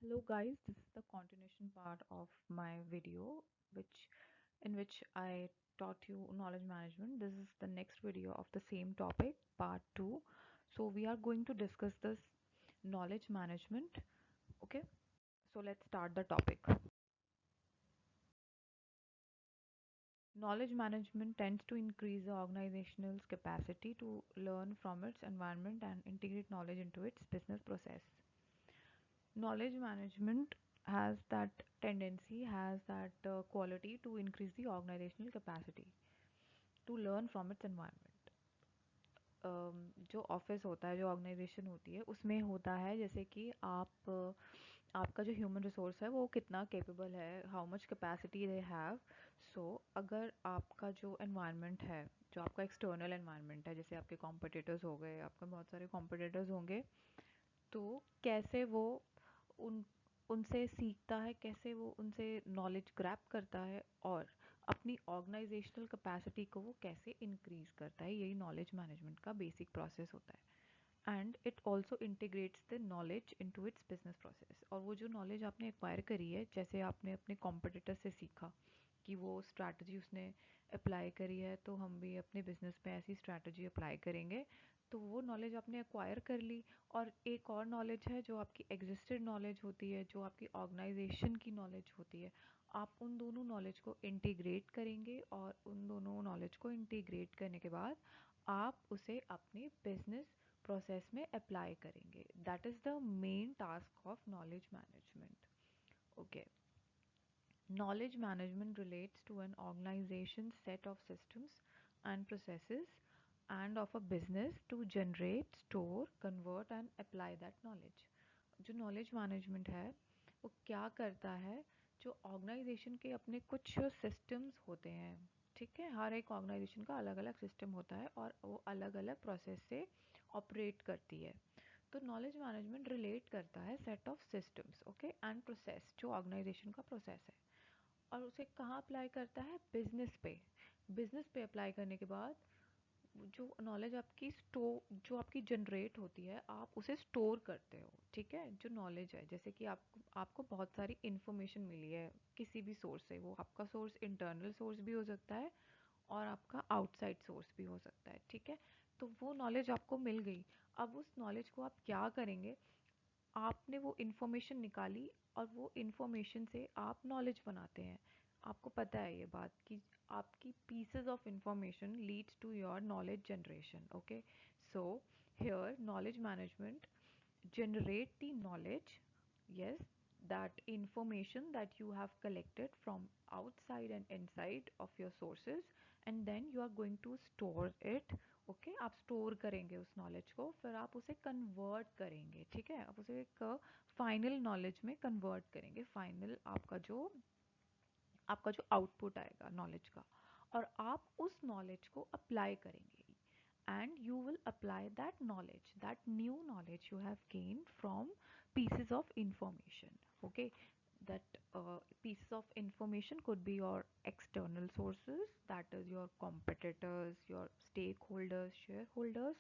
Hello guys, this is the continuation part of my video which in which I taught you knowledge management. This is the next video of the same topic, part 2. So we are going to discuss this knowledge management. Okay, so let's start the topic. Knowledge management tends to increase the organization's capacity to learn from its environment and integrate knowledge into its business process. Knowledge management has that quality to increase the organizational capacity to learn from its environment. जो office होता है, जो organisation होती है, उसमें होता है जैसे कि आपका जो ह्यूमन रिसोर्स है वो कितना केपेबल है, how much capacity they have. So अगर आपका जो एनवायरनमेंट है, जो आपका एक्सटर्नल एनवायरनमेंट है, जैसे आपके कॉम्पिटिटर्स हो गए, आपके बहुत सारे कॉम्पिटिटर्स होंगे, तो कैसे वो उन उनसे सीखता है, कैसे वो उनसे नॉलेज ग्रैब करता है और अपनी ऑर्गेनाइजेशनल कैपेसिटी को वो कैसे इंक्रीज करता है, यही नॉलेज मैनेजमेंट का बेसिक प्रोसेस होता है. And it also integrates the knowledge into its business process. और वो जो नॉलेज आपने एक्वायर करी है, जैसे आपने अपने कॉम्पिटिटर से सीखा कि वो स्ट्रैटेजी उसने अप्लाई करी है, तो हम भी अपने बिजनेस में ऐसी स्ट्रैटेजी अप्लाई करेंगे. तो वो नॉलेज आपने एक्वायर कर ली. और एक और नॉलेज है जो आपकी एग्जिस्टेड नॉलेज होती है, जो आपकी ऑर्गेनाइजेशन की नॉलेज होती है. आप उन दोनों नॉलेज को इंटीग्रेट करेंगे और उन दोनों नॉलेज को इंटीग्रेट करने के बाद आप उसे अपने बिजनेस प्रोसेस में अप्लाई करेंगे. That is the main task of knowledge management. Okay. Knowledge management relates to an organization's set of systems and processes and of a business to generate, store, convert and apply that knowledge. जो knowledge management है वो क्या करता है, जो organization के अपने कुछ systems होते हैं, ठीक है, हर एक organization का अलग अलग system होता है और वो अलग अलग process से operate करती है. तो नॉलेज मैनेजमेंट रिलेट करता है set of systems, okay, and process, जो ऑर्गेनाइजेशन का प्रोसेस है, और उसे कहाँ अप्लाई करता है, बिजनेस पे. बिजनेस पे अप्लाई करने के बाद जो नॉलेज आपकी स्टोर, जो आपकी जनरेट होती है, आप उसे स्टोर करते हो, ठीक है. जो नॉलेज है, जैसे कि आपको बहुत सारी इन्फॉर्मेशन मिली है किसी भी सोर्स से, वो आपका सोर्स इंटरनल सोर्स भी हो सकता है और आपका आउटसाइड सोर्स भी हो सकता है, ठीक है. तो वो नॉलेज आपको मिल गई. अब उस नॉलेज को आप क्या करेंगे, आपने वो इन्फॉर्मेशन निकाली और वो इन्फॉर्मेशन से आप नॉलेज बनाते हैं. आपको पता है ये बात कि आपकी pieces of information leads to your knowledge generation. Okay, so here knowledge management generate the knowledge, yes, that information that you have collected from outside and inside of your sources, and then you are going to store it. Okay, आप store करेंगे उस knowledge को, फिर आप उसे convert करेंगे, ठीक है, आप उसे एक फाइनल नॉलेज में कन्वर्ट करेंगे. फाइनल आपका जो आउटपुट आएगा नॉलेज का, और आप उस नॉलेज को अप्लाई करेंगे. And you will apply that knowledge, that new knowledge you have gained from pieces of information. Okay, that pieces of information could be your external sources, that is your competitors, your stakeholders, shareholders,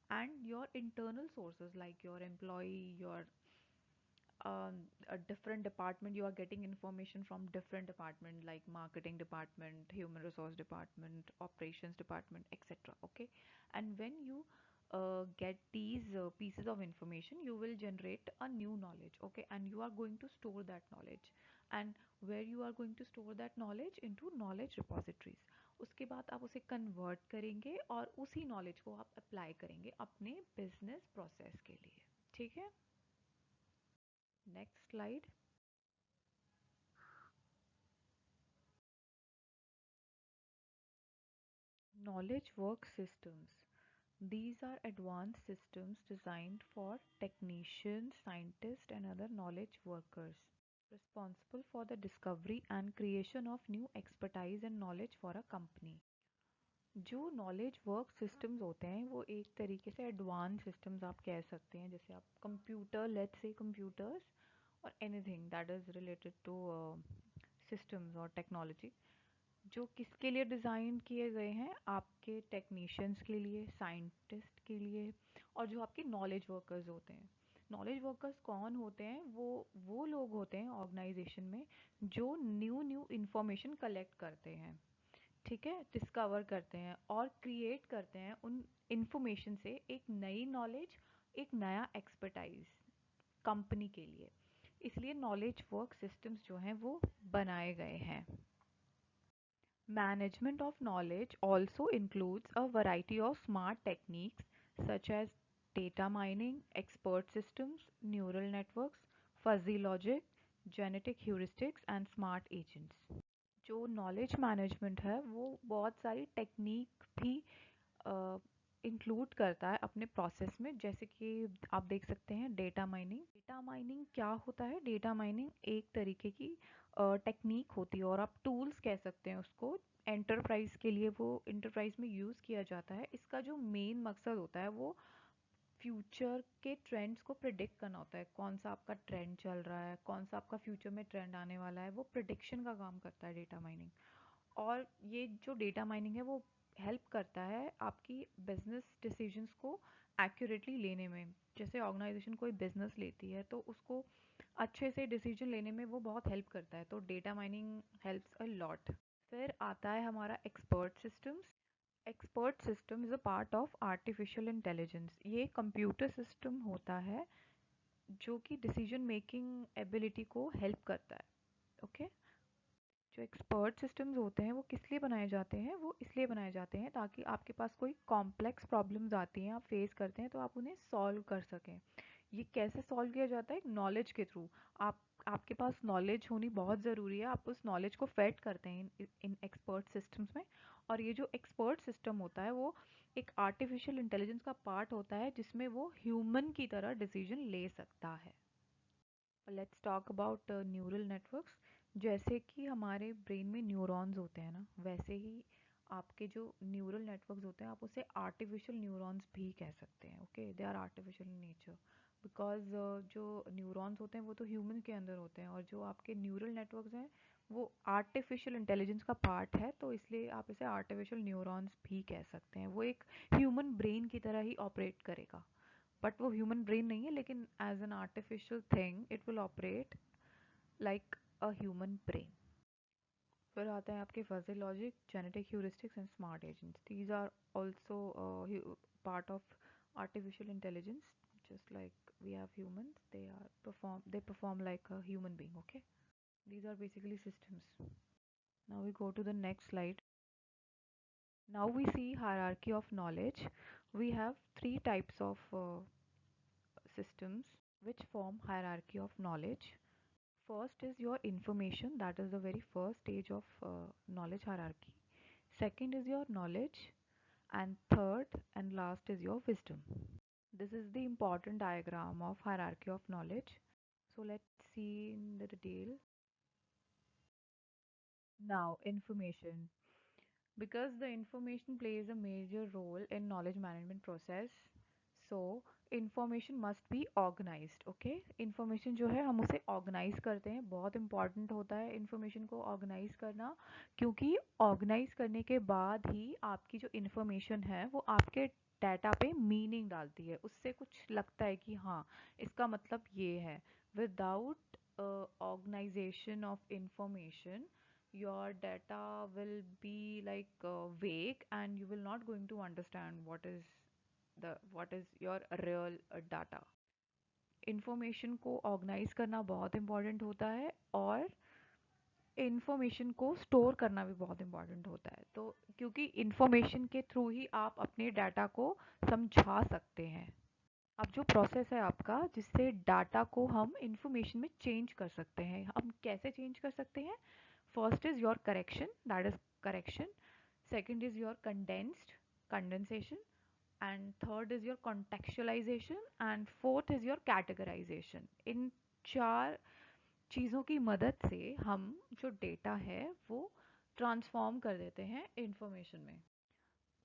and your internal sources like your employee, your a different department. You are getting information from different department like marketing department, human resource department, operations department, etc. Okay, and when you get these pieces of information, you will generate a new knowledge. Okay, and you are going to store that knowledge, and where you are going to store that knowledge, into knowledge repositories. उसके बाद आप उसे convert करेंगे और उसी knowledge को आप apply करेंगे अपने बिजनेस प्रोसेस के लिए, ठीक है. Next slide. Knowledge work systems. These are advanced systems designed for technicians, scientists, and other knowledge workers, responsible for the discovery and creation of new expertise and knowledge for a company. जो knowledge work systems होते हैं वो एक तरीके से advance systems आप कह सकते हैं. जैसे आप कंप्यूटर, लेट्स से कंप्यूटर्स और anything that is related to systems और टेक्नोलॉजी, जो किसके लिए डिज़ाइन किए गए हैं, आपके टेक्नीशियंस के लिए, साइंटिस्ट के लिए, और जो आपके नॉलेज वर्कर्स होते हैं. नॉलेज वर्कर्स कौन होते हैं? वो लोग होते हैं ऑर्गेनाइजेशन में जो न्यू न्यू इन्फॉर्मेशन कलेक्ट करते हैं, ठीक है, डिस्कवर करते हैं और क्रिएट करते हैं उन इंफॉर्मेशन से एक नई नॉलेज, एक नया एक्सपर्टाइज कंपनी के लिए। इसलिए नॉलेज वर्क सिस्टम्स जो हैं वो बनाए गए हैं। Management of knowledge also includes a variety of smart techniques such as data mining, expert systems, neural networks, fuzzy logic, genetic heuristics and smart agents. जो नॉलेज मैनेजमेंट है वो बहुत सारी टेक्निक भी इंक्लूड करता है अपने प्रोसेस में, जैसे कि आप देख सकते हैं डेटा माइनिंग। डेटा माइनिंग क्या होता है? डेटा माइनिंग एक तरीके की टेक्निक होती है और आप टूल्स कह सकते हैं उसको। एंटरप्राइज के लिए वो एंटरप्राइज में यूज़ किया जाता है। इसका जो मेन मकसद होता है वो फ्यूचर के ट्रेंड्स को प्रिडिक्ट करना होता है। कौन सा आपका ट्रेंड चल रहा है, कौन सा आपका फ्यूचर में ट्रेंड आने वाला है, वो प्रिडिक्शन का काम करता है डेटा माइनिंग। और ये जो डेटा माइनिंग है वो हेल्प करता है आपकी बिजनेस डिसीजंस को एक्यूरेटली लेने में। जैसे ऑर्गेनाइजेशन कोई बिजनेस लेती है तो उसको अच्छे से डिसीजन लेने में वो बहुत हेल्प करता है, तो data mining helps a lot. फिर आता है हमारा expert systems. Expert system is a part of artificial intelligence. ये कंप्यूटर सिस्टम होता है जो कि डिसीजन मेकिंग एबिलिटी को हेल्प करता है। ओके, जो एक्सपर्ट सिस्टम्स होते हैं वो किस लिए बनाए जाते हैं? वो इसलिए बनाए जाते हैं ताकि आपके पास कोई कॉम्प्लेक्स प्रॉब्लम्स आती हैं, आप फेस करते हैं, तो आप उन्हें सॉल्व कर सकें। ये कैसे सॉल्व किया जाता है? नॉलेज के थ्रू। आप आपके पास नॉलेज होनी बहुत ज़रूरी है। आप उस नॉलेज को फेड करते हैं इन एक्सपर्ट सिस्टम्स में। और ये जो एक्सपर्ट सिस्टम होता है वो एक आर्टिफिशियल इंटेलिजेंस का पार्ट होता है जिसमें वो ह्यूमन की तरह डिसीजन ले सकता है। Let's talk about neural networks. जैसे कि हमारे ब्रेन में न्यूरॉन्स होते हैं ना, वैसे ही आपके जो न्यूरल नेटवर्क्स होते हैं आप उसे आर्टिफिशियल न्यूरॉन्स भी कह सकते हैं। Okay, they are artificial in nature because जो न्यूरॉन्स होते हैं वो तो ह्यूमन के अंदर होते हैं, और जो आपके न्यूरल नेटवर्क्स हैं वो आर्टिफिशियल इंटेलिजेंस का पार्ट है, तो इसलिए आप इसे आर्टिफिशियल न्यूरॉन्स भी कह सकते हैं। वो एक ह्यूमन ब्रेन की तरह ही ऑपरेट करेगा, बट वो ह्यूमन ब्रेन नहीं है, लेकिन as an artificial thing it will operate like a human brain. फिर आते हैं आपके fuzzy logic, genetic heuristics and smart agents. These are also part of artificial intelligence, just like we have humans. They perform like a human being. Okay, these are basically systems. Now we go to the next slide. Now we see hierarchy of knowledge. We have three types of systems which form hierarchy of knowledge. First is your information, that is the very first stage of knowledge hierarchy. Second is your knowledge, and third and last is your wisdom. This is the important diagram of hierarchy of knowledge. So let's see in the detail. Now, information. Because the information plays a major role in knowledge management process, so information must be organized. Okay, information जो है हम उसे organize करते हैं। बहुत important होता है information को organize करना, क्योंकि organize करने के बाद ही आपकी जो information है वो आपके डाटा पे मीनिंग डालती है, उससे कुछ लगता है कि हाँ इसका मतलब ये है। Without organisation of information your data will be like vague, and you will not going to understand what is your real data. Information को ऑर्गेनाइज करना बहुत इम्पोर्टेंट होता है, और इंफॉर्मेशन को स्टोर करना भी बहुत इम्पोर्टेंट होता है। तो क्योंकि इंफॉर्मेशन के थ्रू ही आप अपने डाटा को समझा सकते हैं। अब जो प्रोसेस है आपका जिससे डाटा को हम इंफॉर्मेशन में चेंज कर सकते हैं, हम कैसे चेंज कर सकते हैं? First is your correction, that is correction. Second is your condensation, and third is your contextualization, and fourth is your categorization. इन चार चीज़ों की मदद से हम जो डेटा है वो ट्रांसफॉर्म कर देते हैं इंफॉर्मेशन में।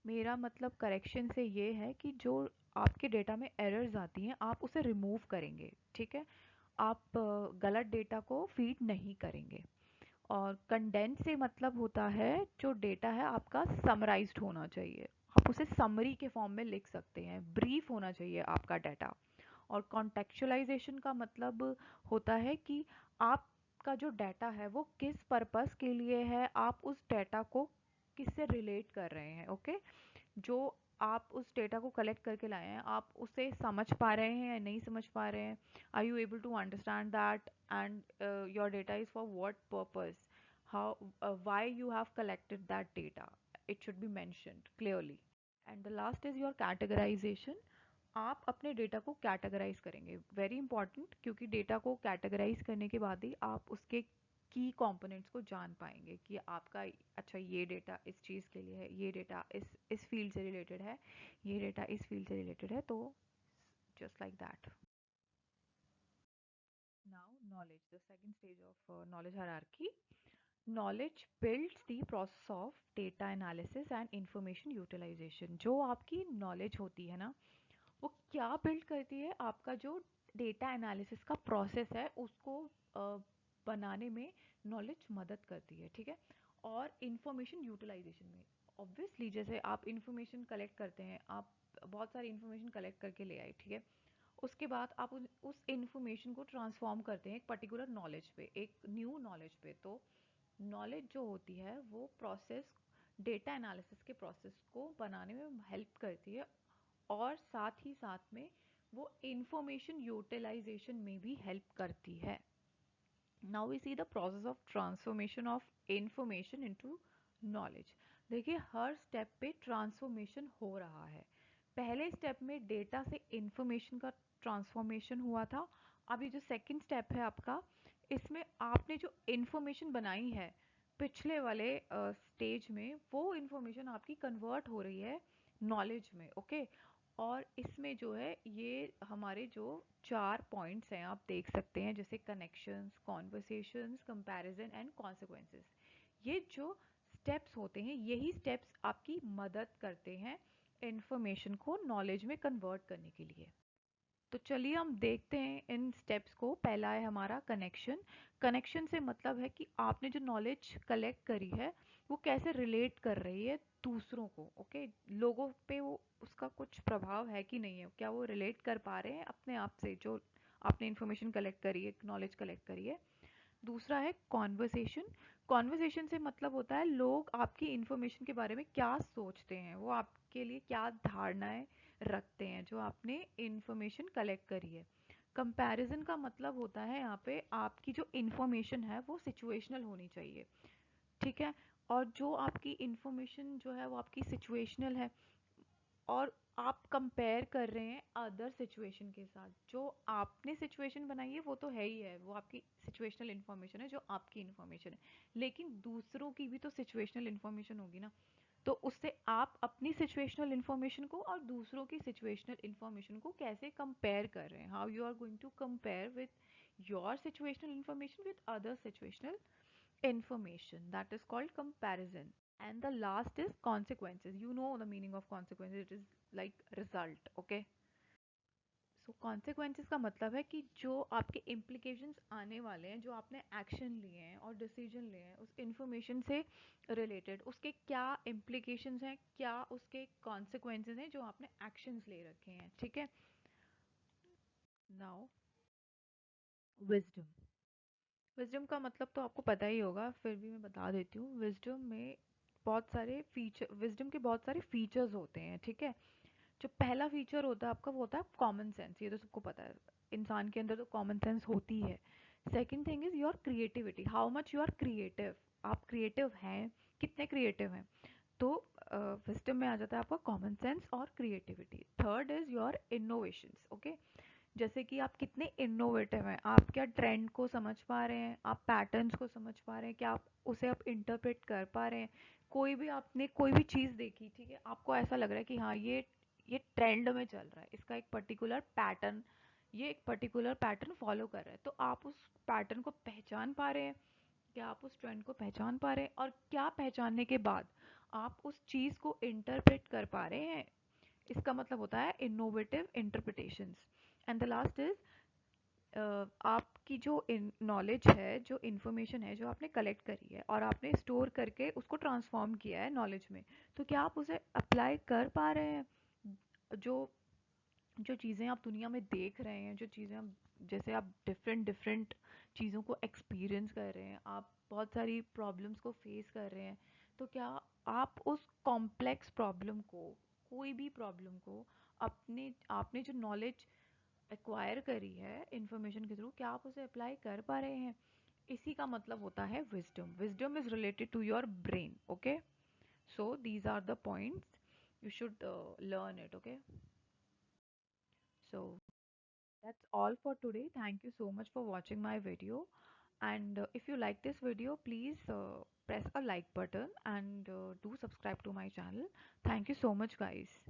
मेरा मतलब करेक्शन से ये है कि जो आपके डेटा में एरर्स आती हैं आप उसे रिमूव करेंगे, ठीक है, आप गलत डेटा को फीड नहीं करेंगे। और कंडेंस से मतलब होता है जो डेटा है आपका समराइज्ड होना चाहिए, आप उसे समरी के फॉर्म में लिख सकते हैं, ब्रीफ होना चाहिए आपका डाटा। और कॉन्टेक्चुअलाइजेशन का मतलब होता है कि आपका जो डाटा है वो किस पर्पस के लिए है, आप उस डाटा को किससे रिलेट कर रहे हैं। ओके, जो आप उस डेटा को कलेक्ट करके लाए हैं, आप उसे समझ पा रहे हैं या नहीं समझ पा रहे हैं। Are you able to understand that, and your data is for what purpose, how, why you have collected that data, it should be mentioned clearly. And the last is your categorisation. आप अपने data को categorise करेंगे, very important, क्योंकि data को categorise करने के बाद ही आप उसके की कंपोनेंट्स को जान पाएंगे कि आपका, अच्छा ये डेटा इस चीज़ के लिए है, ये डेटा इस फील्ड से रिलेटेड है, ये डेटा इस फील्ड से रिलेटेड है, तो just like that. Now knowledge, the second stage of knowledge hierarchy. Knowledge builds the process of data analysis and information utilization. जो आपकी knowledge होती है ना, वो क्या बिल्ड करती है, आपका जो डेटा एनालिसिस का प्रोसेस है उसको बनाने में नॉलेज मदद करती है, ठीक है। और इंफॉर्मेशन यूटिलाइजेशन में, ऑब्वियसली जैसे आप इंफॉर्मेशन कलेक्ट करते हैं, आप बहुत सारी इंफॉर्मेशन कलेक्ट करके ले आए, ठीक है। उसके बाद आप उस इंफॉर्मेशन को ट्रांसफॉर्म करते हैं एक पर्टिकुलर नॉलेज पे, एक न्यू नॉलेज पे। तो नॉलेज जो होती है वो प्रोसेस, डेटा एनालिसिस के प्रोसेस को बनाने में हेल्प करती है, और साथ ही साथ में वो इंफॉर्मेशन यूटिलाइजेशन में भी हेल्प करती है। Now we see the process of transformation of information into knowledge. देखिए हर स्टेप पे ट्रांसफॉर्मेशन हो रहा है। पहले स्टेप में डेटा से इंफॉर्मेशन का ट्रांसफॉर्मेशन हुआ था। अभी जो सेकंड स्टेप है आपका, इसमें आपने जो इंफॉर्मेशन बनाई है पिछले वाले स्टेज में, वो इंफॉर्मेशन आपकी कन्वर्ट हो रही है नॉलेज में। ओके, और इसमें जो है ये हमारे जो 4 पॉइंट्स हैं आप देख सकते हैं, जैसे connections, conversations, comparison and consequences. ये जो स्टेप्स होते हैं, यही स्टेप्स आपकी मदद करते हैं इंफॉर्मेशन को नॉलेज में कन्वर्ट करने के लिए। तो चलिए हम देखते हैं इन स्टेप्स को। पहला है हमारा कनेक्शन। कनेक्शन से मतलब है कि आपने जो नॉलेज कलेक्ट करी है वो कैसे रिलेट कर रही है दूसरों को। ओके, लोगों पे वो उसका कुछ प्रभाव है कि नहीं है, क्या वो रिलेट कर पा रहे हैं अपने आप से, जो आपने इन्फॉर्मेशन कलेक्ट करी है, नॉलेज कलेक्ट करी है। दूसरा है कॉन्वर्सेशन। कॉन्वर्सेशन से मतलब होता है लोग आपकी इन्फॉर्मेशन के बारे में क्या सोचते हैं, वो आपके लिए क्या धारणाएं रखते हैं जो आपने इन्फॉर्मेशन कलेक्ट करी है। कंपैरिजन का मतलब होता है यहाँ पे आपकी जो इन्फॉर्मेशन है वो सिचुएशनल होनी चाहिए, ठीक है। और जो आपकी इन्फॉर्मेशन जो है वो आपकी सिचुएशनल है, और आप कंपेयर कर रहे हैं अदर सिचुएशन के साथ। जो आपने सिचुएशन बनाई है वो तो है ही है, वो आपकी सिचुएशनल इन्फॉर्मेशन है, जो आपकी इन्फॉर्मेशन है। लेकिन दूसरों की भी तो सिचुएशनल इन्फॉर्मेशन होगी ना, तो उससे आप अपनी सिचुएशनल इन्फॉर्मेशन को और दूसरों की सिचुएशनल इन्फॉर्मेशन को कैसे कंपेयर कर रहे हैं, how you are going to compare with your situational information with other situational information, that is called comparison. And the last is consequences. You know the meaning of consequences, it is like result. Okay, so consequences का मतलब है कि जो आपके implications आने वाले हैं, जो आपने एक्शन लिए हैं और डिसीजन लिए हैं उस इंफॉर्मेशन से रिलेटेड, उसके क्या implications हैं, क्या उसके consequences हैं जो आपने actions ले रखे हैं, ठीक है। Now wisdom. विजडम का मतलब तो आपको पता ही होगा, फिर भी मैं बता देती हूँ। विजडम में बहुत सारे फीचर, विजडम के बहुत सारे फीचर्स होते हैं, ठीक है। जो पहला फीचर होता है आपका वो होता है कॉमन सेंस, ये तो सबको पता है, इंसान के अंदर तो कॉमन सेंस होती है। Second thing is your creativity, how much you are creative, आप क्रिएटिव हैं, कितने क्रिएटिव हैं। तो विजडम में आ जाता है आपका कॉमन सेंस और creativity. Third is your innovations. Okay, जैसे कि आप कितने इनोवेटिव हैं, आप क्या ट्रेंड को समझ पा रहे हैं, आप पैटर्न्स को समझ पा रहे हैं, क्या आप उसे आप इंटरप्रेट कर पा रहे हैं। कोई भी आपने कोई भी चीज़ देखी, ठीक है, आपको ऐसा लग रहा है कि हाँ ये ट्रेंड में चल रहा है, इसका एक पर्टिकुलर पैटर्न, ये एक पर्टिकुलर पैटर्न फॉलो कर रहा है, तो आप उस पैटर्न को पहचान पा रहे हैं, क्या आप उस ट्रेंड को पहचान पा रहे हैं, और क्या पहचानने के बाद आप उस चीज़ को इंटरप्रेट कर पा रहे हैं, इसका मतलब होता है innovative interpretations. And the last is आपकी जो नॉलेज है, जो इन्फॉर्मेशन है जो आपने कलेक्ट करी है और आपने स्टोर करके उसको ट्रांसफॉर्म किया है नॉलेज में, तो क्या आप उसे अप्लाई कर पा रहे हैं, जो जो चीज़ें आप दुनिया में देख रहे हैं, जो चीज़ें आप, जैसे आप डिफरेंट डिफरेंट चीज़ों को एक्सपीरियंस कर रहे हैं, आप बहुत सारी प्रॉब्लम्स को फेस कर रहे हैं, तो क्या आप उस कॉम्प्लेक्स प्रॉब्लम को, कोई भी प्रॉब्लम को, अपने आपने जो नॉलेज एक्वायर करी है इंफॉर्मेशन के थ्रू, क्या आप उसे अप्लाई कर पा रहे हैं? इसी का मतलब होता है wisdom. Wisdom is related to your brain. Okay, so these are the points you should learn it. Okay, so that's all for today. Thank you so much for watching my video. And if you like this video, please press a like button and do subscribe to my channel. Thank you so much, guys.